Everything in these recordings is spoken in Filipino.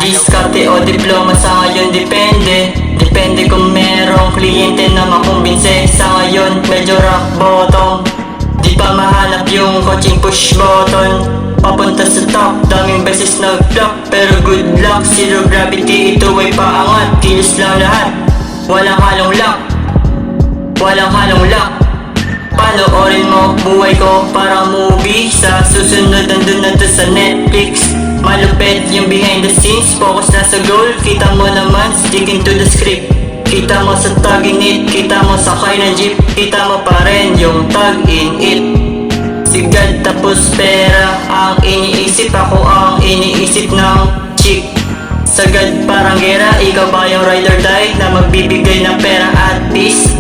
diskarte o diploma sa ngayon depende. Depende kung merong kliyente na makumbinse. Sa ngayon medyo rock bottom, di pa mahanap yung coaching push button. Papunta sa top, daming beses nag-flop, pero good luck, zero gravity, ito ay paangat. Kilos lang lahat, walang halong luck, walang halong luck. Panoorin mo buhay ko parang movie. Sa susunod nandun na to sa Netflix. Malupit yung behind the scenes, focus na sa goal. Kita mo naman, sticking to the script. Kita mo sa tag in it, kita mo sakay ng jeep. Kita mo pa rin yung tag in it. Sigad tapos pera ang iniisip, ako ang iniisip ng chick. Sagad parang gera, ikaw ba yung ride or die na magbibigay ng pera at peace?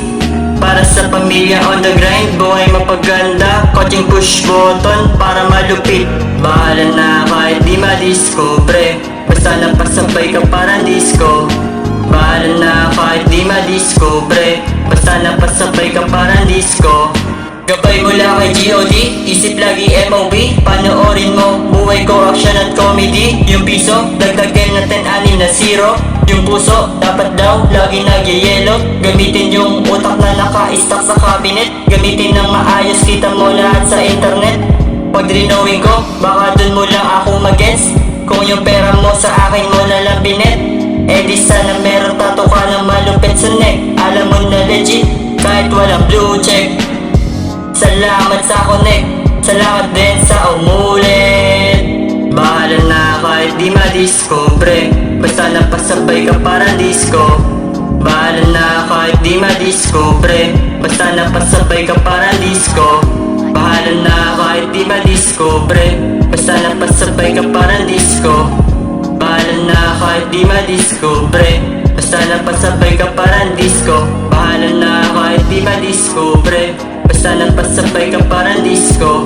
Para sa pamilya on the grind, buhay mapaganda, coaching push button para malupit. Bahala na kahit di madiscover, basta napasabay ka parang disco. Bahala na kahit di madiscover, basta napasabay ka parang disco. Gabay mula kay G.O.D, isip lagi M.O.B. Panoorin mo, buhay ko action at comedy. Yung piso, dagdagan natin 6 na zero. Yung puso, dapat daw lagi nagyayelo. Gamitin yung utak na naka-stack sa cabinet. Gamitin ng maayos, kita mo lahat sa internet. Pag drinawin ko, baka dun mo lang ako mag-gets. Kung yung pera mo sa akin mo na lang binet, eh di sana meron tato ka ng malupit sa neck. Alam mo na legit, kahit walang blue check. Salamat sa connect, salamat din sa umulit. Bahala na kahit di madiscover, basta napasabay ka parang disco. Bahala na kahit di madiscover, basta napasabay ka parang disco. Bahala na kahit di madiscover, basta napasabay ka parang disco. Bahala na kahit di madiscover, basta napasabay ka parang disco. Bahala na kahit di madiscover, basta napasabay ka parang disco.